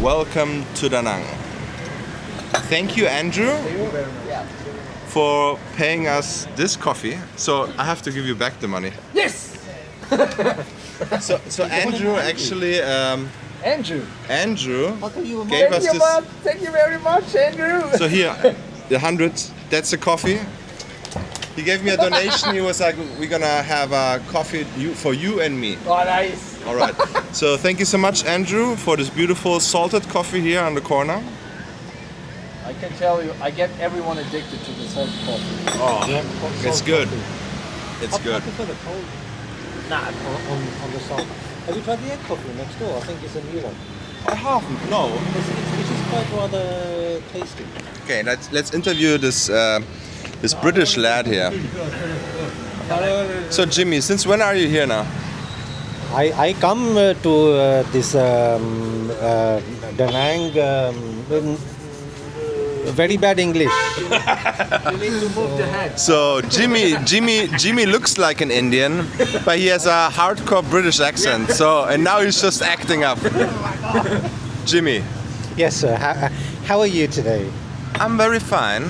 welcome to Da Nang. Thank you, Andrew, for paying us this coffee. So I have to give you back the money. Yes! So Andrew actually, Andrew. Andrew Thank gave us you, this. man. Thank you very much, Andrew. So here, the 100, that's the coffee. He gave me a donation. He was like, we're gonna have a coffee for you and me. Oh, nice. All right. So thank you so much, Andrew, for this beautiful salted coffee here on the corner. I can tell you, I get everyone addicted to the salt coffee. Oh, it's good. It's I good. prefer the cold Nah, on the salt. Have you tried the egg coffee next door? I think it's a new one. I haven't. No. It's just quite rather tasty. Okay, let's interview this this British lad here. So Jimmy, since when are you here now? I come to this Da Nang very bad English. you need to move the head. So Jimmy looks like an Indian, but he has a hardcore British accent. So and now he's just acting up. Jimmy, Yes, sir. How are you today? I'm very fine.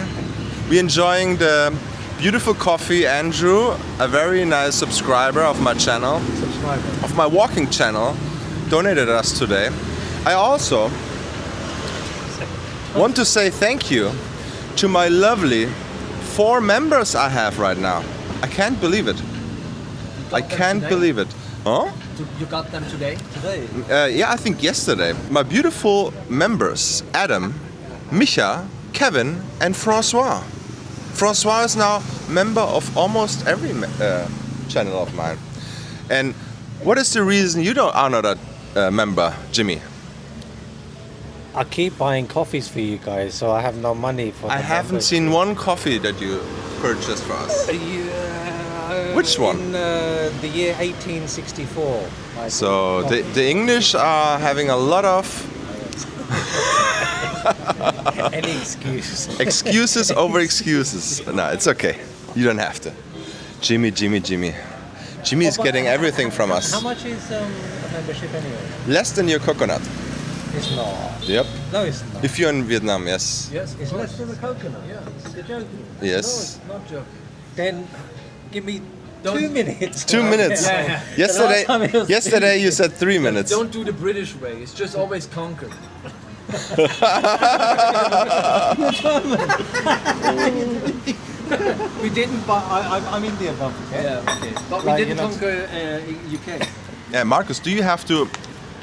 We're enjoying the beautiful coffee. Andrew, a very nice subscriber of my channel, of my walking channel, donated us today. I also want to say thank you to my lovely 4 members I have right now. I can't believe it. I can't believe it. Huh? You got them today? Today? Yeah, I think yesterday. My beautiful members, Adam, Micha, Kevin, and Francois. Francois is now member of almost every channel of mine. And what is the reason you are not a member, Jimmy? I keep buying coffees for you guys, so I have no money for. I haven't seen one coffee that you purchased for us. Which one? In the year 1864. I So bought coffee. the English are having a lot of Any excuse. excuses over excuses. No, it's okay. You don't have to. Jimmy. Jimmy is getting everything from us. How much is a membership anyway? Less than your coconut. It's not. Yep. No, it's not. If you're in Vietnam, yes. Yes. It's less than a coconut. Yeah. You're joking. Yes. Not joking. Then give me Don't- 2 minutes. 2 minutes. Yeah, yeah. Yesterday, The last time it was yesterday you said 3 minutes. Don't do the British way. It's just always conquer. We didn't, but I'm Indian, don't forget. Yeah. Okay. But we Like, didn't you know- conquer UK. Yeah, Marcus, do you have to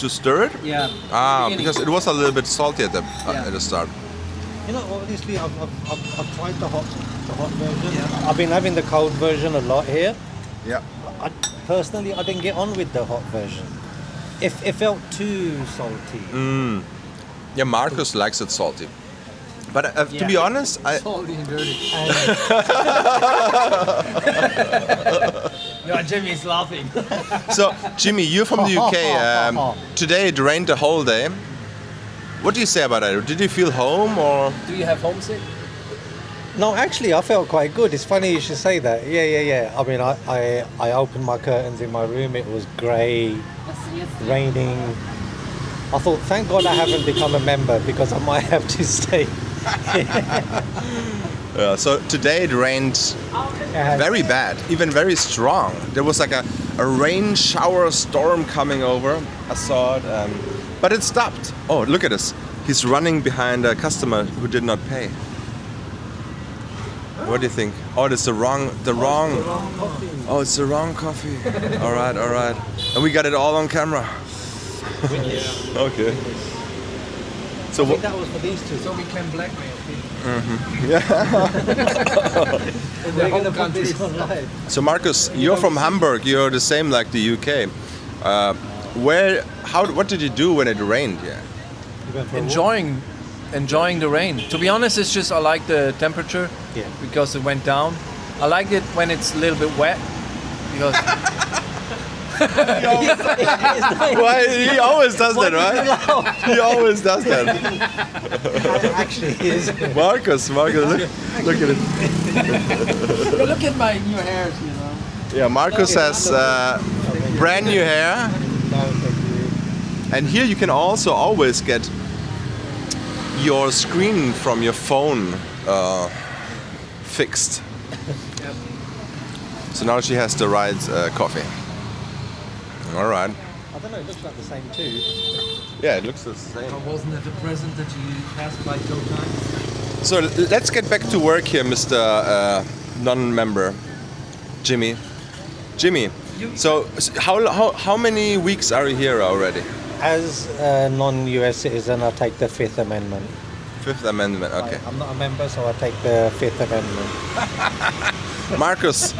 stir it? Yeah. Ah, Beginning. because it was a little bit salty at the Yeah. at the start. You know, obviously, I've tried the hot version. Yeah. I've been having the cold version a lot here. Yeah. Personally, I didn't get on with the hot version. It felt too salty. Yeah, Marcus likes it salty. But to be Yeah. honest, Salty and dirty. And Yeah, Jimmy is laughing. so Jimmy, you're from the UK. Today it rained the whole day. What do you say about that? Did you feel home or? Do you have homesick? no, actually, I felt quite good. It's funny you should say that. Yeah. I mean, I opened my curtains in my room. It was grey, raining. I thought, thank God I haven't become a member because I might have to stay. So today it rained very bad, even very strong. There was like a rain shower storm coming over. I saw it, but it stopped. Oh, look at this. He's running behind a customer who did not pay. What do you think? Oh, it's the wrong. Oh, it's the wrong coffee. All right. And we got it all on camera. Okay. So I think that was for these two. So we can blackmail people. In We're their going to home put this countries. on live. So Marcus, you're from Hamburg. You're the same like the UK. What did you do when it rained? Yeah. You went for a walk? Enjoying the rain. To be honest, it's just I like the temperature Yeah. because it went down. I like it when it's a little bit wet because Why he always does that, right? He always does that. Actually, it is. Marcus, look at it. look at my new hairs, you know. Yeah, Marcus has brand new hair, No, thank you. and here you can also always get your screen from your phone fixed. So now she has the right coffee. All right. I don't know, it looks like the same too. Yeah, it looks the same. Wasn't it a present that you passed by 2 times? So let's get back to work here, Mr. Non-member, Jimmy. Jimmy, so how many weeks are you here already? As a non-US citizen, I take the Fifth Amendment. Fifth Amendment, okay. I'm not a member, so I take the Fifth Amendment. Marcus,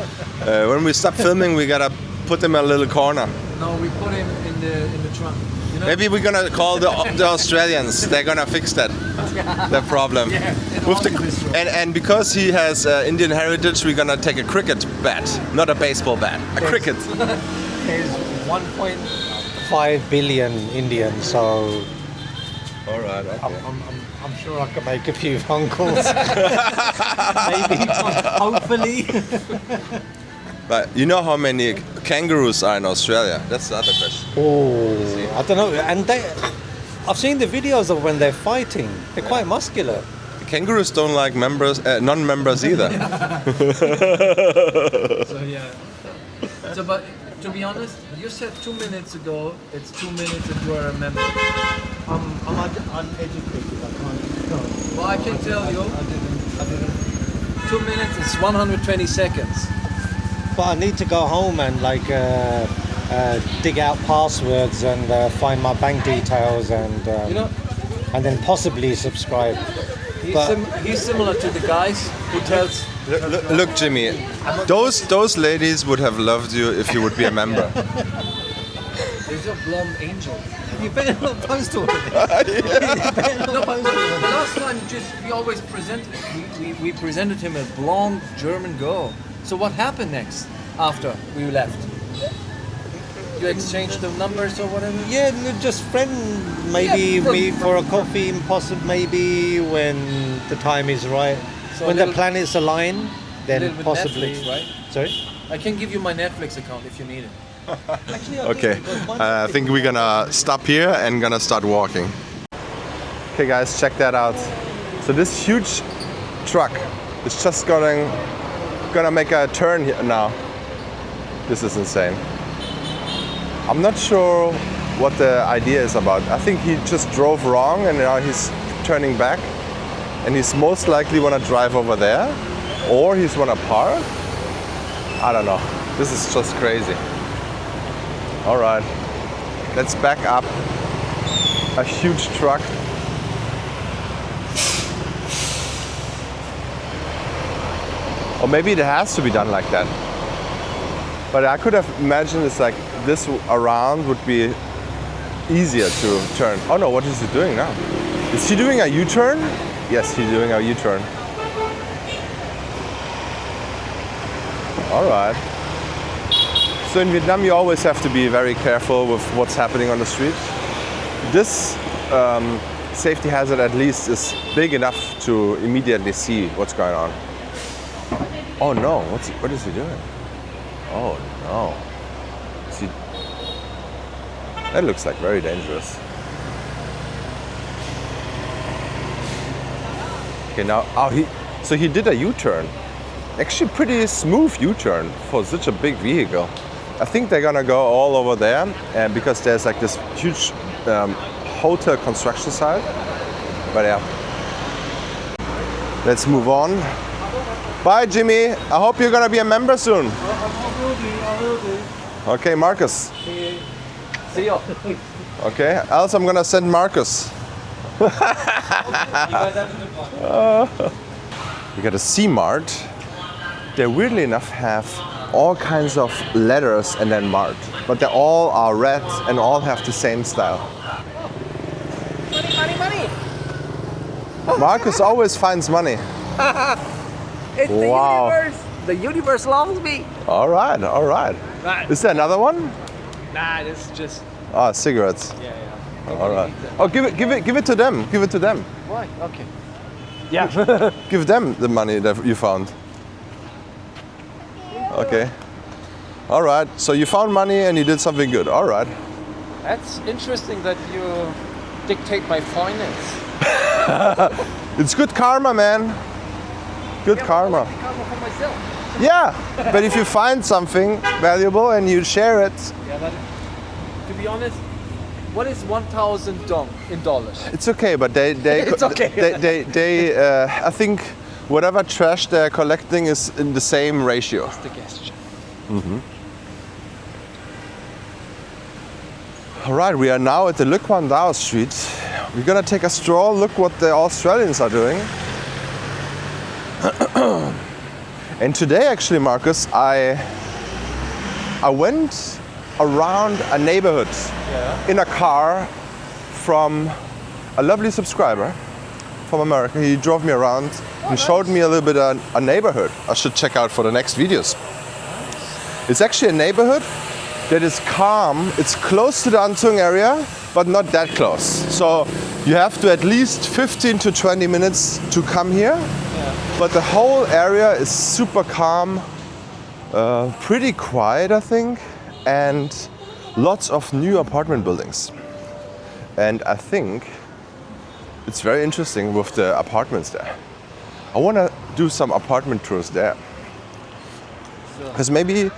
when we stop filming, we gotta put him in a little corner. No, we put him in the trunk. You know? Maybe we're gonna call the Australians. They're gonna fix that problem. Yeah, With and because he has Indian heritage, we're gonna take a cricket bat, not a baseball bat, a cricket. There's 1.5 billion Indians, so All right. Okay. I'm sure I can make a few phone calls. Maybe, hopefully. But you know how many kangaroos are in Australia? That's the other question. Oh, I don't know. And I've seen the videos of when they're fighting. They're quite muscular. Kangaroos don't like members, non-members either. So yeah. So, but to be honest, you said 2 minutes ago. It's 2 minutes that you are a member. I'm uneducated. I can't. Well, I can tell you, I didn't. 2 minutes is 120 seconds. But I need to go home and dig out passwords and find my bank details and You know, and then possibly subscribe. he's similar to the guys who tells. Look, Jimmy, those ladies would have loved you if you would be a member. There's a blonde angel. You better not post all of it. No, but last time we always presented we presented him a blonde German girl. So what happened next after we left? You exchanged the numbers or whatever? Yeah, just friend. Maybe Yeah, meet for a coffee, possibly maybe when the time is right. So when a little- the planets align, then little bit possibly. Netflix, right? Sorry. I can give you my Netflix account if you need it. Actually, Okay, I think we're gonna stop here and gonna start walking. Okay guys, check that out. So this huge truck is just gonna make a turn here now. This is insane. I'm not sure what the idea is about. I think he just drove wrong and now he's turning back. And he's most likely wanna drive over there, or he's wanna park. I don't know. This is just crazy. All right, let's back up. A huge truck. Or maybe it has to be done like that. But I could have imagined it's like this around would be easier to turn. Oh no, what is he doing now? Is he doing a U-turn? Yes, he's doing a U-turn. All right. So in Vietnam, you always have to be very careful with what's happening on the street. This safety hazard at least is big enough to immediately see what's going on. Oh no, what is he doing? Oh no. That looks like very dangerous. Okay, now, so he did a U-turn. Actually pretty smooth U-turn for such a big vehicle. I think they're gonna go all over there and because there's like this huge hotel construction site. But yeah, let's move on. Bye, Jimmy. I hope you're gonna be a member soon. I will do. Okay, Marcus. See you. Okay, else I'm gonna send Marcus. You guys have a good one. We got a C-Mart. They weirdly enough have all kinds of letters and then Mart, but they all are red and all have the same style. Money, money, money. Marcus always finds money. It's Wow. the universe. The universe loves me. All right, all right. Right. Is there another one? Nah, this is just. Ah, cigarettes. Yeah. All right. Oh, give it to them. Give it to them. Why? Okay. Yeah. Give them the money that you found. Okay. All right. So you found money and you did something good. All right. That's interesting that you dictate my finance. It's good karma, man. Good karma. Karma for myself. Yeah, but if you find something valuable and you share it, Yeah, but to be honest, what is 1,000 dong in dollars? it's okay. But they It's okay. I think whatever trash they're collecting is in the same ratio. It's the gesture. All right, we are now at the Le Quan Dao Street. We're gonna take a stroll, look what the Australians are doing. And today, actually, Marcus, I went around a neighborhood in a car from a lovely subscriber from America. He drove me around and showed me a little bit a neighborhood I should check out for the next videos. It's actually a neighborhood that is calm. It's close to the Antung area, but not that close. So you have to at least 15 to 20 minutes to come here. But the whole area is super calm, pretty quiet, I think, and lots of new apartment buildings. And I think it's very interesting with the apartments there. I want to do some apartment tours there. Because maybe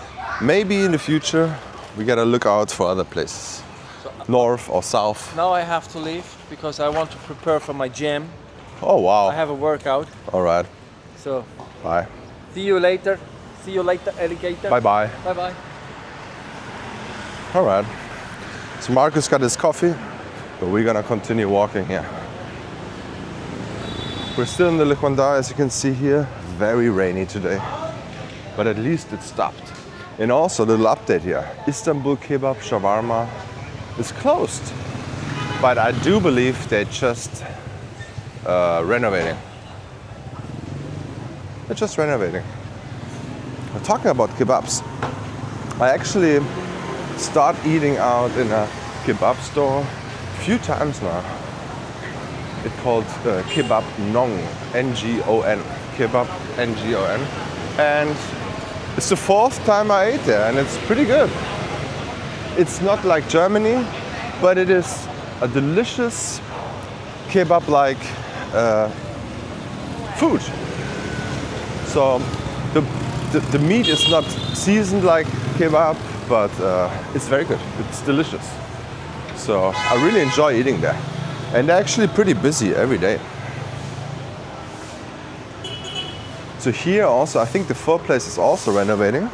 in the future we gotta look out for other places, north or south. Now I have to leave because I want to prepare for my gym. Oh wow! I have a workout. All right. So Bye. see you later. See you later, alligator. Bye bye. Bye bye. All right. So Marcus got his coffee, but we're gonna continue walking here. We're still in the Le Quan Dao, as you can see here. Very rainy today, but at least it stopped. And also, a little update here. Istanbul Kebab Shawarma is closed, but I do believe they're just renovating. They're just renovating. We're talking about kebabs. I actually start eating out in a kebab store a few times now. It's called Kebab Nong, N-G-O-N. Kebab N-G-O-N. And it's the 4th time I ate there, and it's pretty good. It's not like Germany, but it is a delicious kebab-like food. So the meat is not seasoned like kebab, but it's very good. It's delicious. So I really enjoy eating there. And they're actually pretty busy every day. So here also, I think the Pho place is also renovating.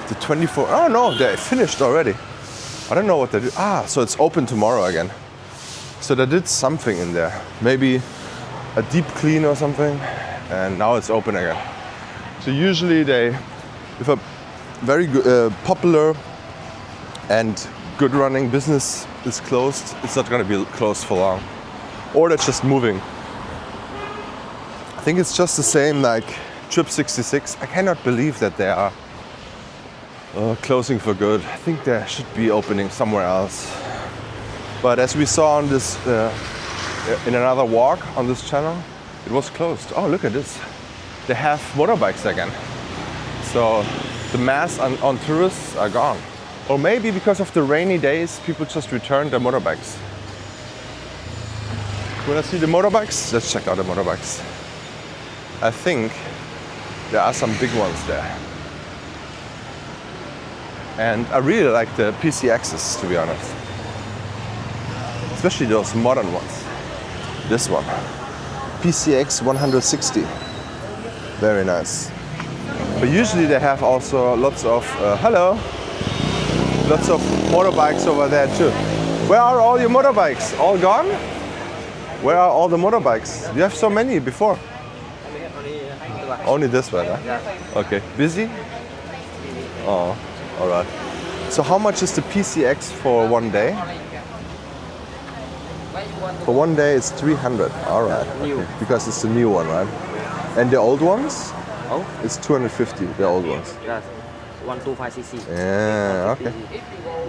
The 24, oh no, they finished already. I don't know what they did. So it's open tomorrow again. So they did something in there. Maybe a deep clean or something. And now it's open again. So usually if a very good, popular and good running business is closed, it's not going to be closed for long. Or they're just moving. I think it's just the same like Trip 66. I cannot believe that they are closing for good. I think they should be opening somewhere else. But as we saw on this, in another walk on this channel, it was closed. Oh, look at this. They have motorbikes again. So the mass on tourists are gone. Or maybe because of the rainy days, people just returned their motorbikes. Wanna see the motorbikes? Let's check out the motorbikes. I think there are some big ones there. And I really like the PCXs, to be honest. Especially those modern ones. This one. PCX 160. Very nice. But usually they have also lots of, lots of motorbikes over there too. Where are all your motorbikes? All gone? Where are all the motorbikes? You have so many before. Only this one, huh? Yeah. Okay. Busy? Oh, all right. So how much is the PCX for one day? For one day it's 300. All right. Okay. Because it's the new one, right? And the old ones? Oh, It's 250, the old ones. that's 125cc. Yeah, okay.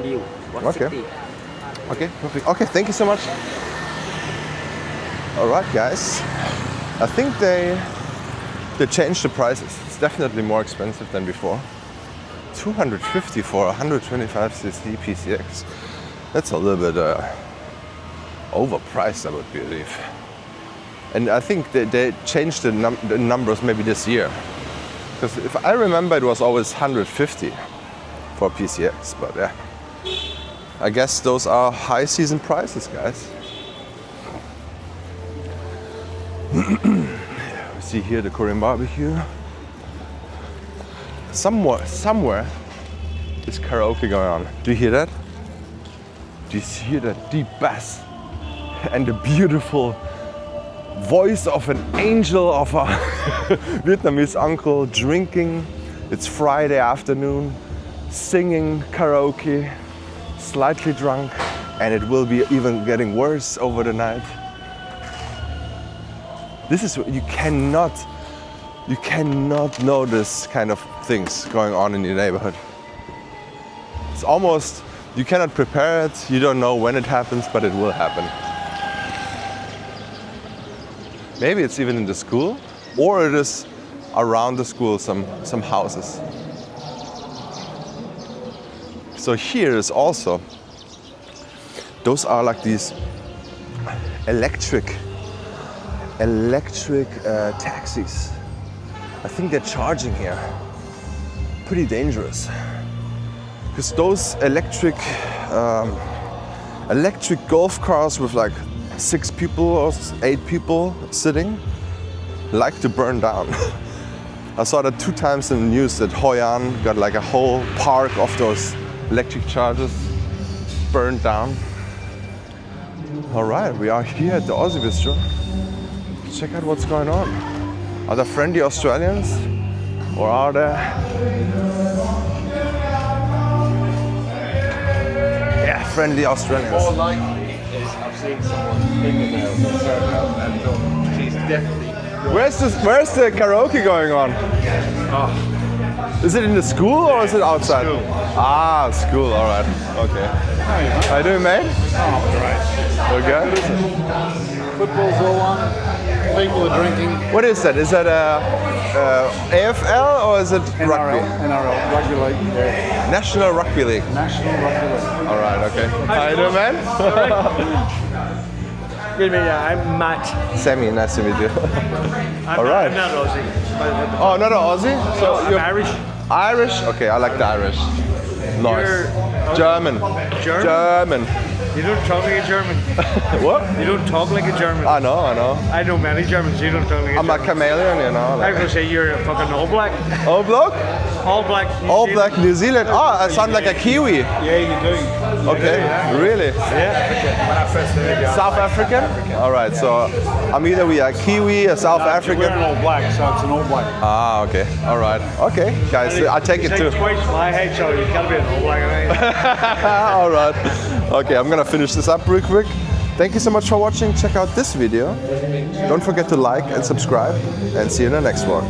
New 160. Okay, perfect. Okay, thank you so much. All right, guys. I think they changed the prices. It's definitely more expensive than before. 250 for 125cc PCX. That's a little bit overpriced, I would believe. And I think they changed the numbers maybe this year. Because if I remember, it was always 150 for PCX, but yeah. I guess those are high season prices, guys. We see here the Korean barbecue. Somewhere is karaoke going on. Do you hear that? Do you hear that deep bass and the beautiful voice of an angel of a Vietnamese uncle drinking? It's Friday afternoon, singing karaoke, slightly drunk, and it will be even getting worse over the night. This is you cannot know this kind of things going on in your neighborhood. It's almost, you cannot prepare it, you don't know when it happens, but it will happen. Maybe it's even in the school, or it is around the school, some houses. So here is also, those are like these electric taxis. I think they're charging here. Pretty dangerous. Because those electric golf cars with like 6 people or 8 people sitting like to burn down. I saw that 2 times in the news that Hoi An got like a whole park of those electric chargers burned down. All right, we are here at the Aussie Bistro. Check out what's going on. Are there friendly Australians? Or are there? Yeah, friendly Australians. More likely is I've seen someone finger the circle and thought she's definitely. Where's the karaoke going on? Is it in the school or is it outside? School. Ah, school, alright. Okay. How you doing, mate? Oh, Okay. Football's all on. People are drinking. What is that? Is that AFL or is it rugby? NRL, Rugby League. Yeah. National Rugby League. National Rugby League. Alright, okay. How you doing, man? Good to meet you. I'm Matt. Sammy, nice to meet you. I'm Alright. not Aussie. Oh, not an Aussie? So I'm you're Irish. Irish? Okay, I like the Irish. Nice. You're- German. German? German. You don't talk like a German. What? You don't talk like a German. I know. I know many Germans. You don't talk like a I'm a German. chameleon, you know. I was Like. gonna say you're a fucking All Black. All black? All Black. New All Zealand. black New Zealand. Oh, I sound like a Kiwi. Yeah, you do. Okay, really? Yeah. When I first heard you, South African? All right, so I'm either we are Kiwi or South we're African. an all black, so it's an all black. Ah, okay. All right. Okay, guys, I take it too. Twice my height, so you gotta be an All Black. Right? All right. Okay, I'm gonna finish this up real quick. Thank you so much for watching. Check out this video. Don't forget to like and subscribe, and see you in the next one.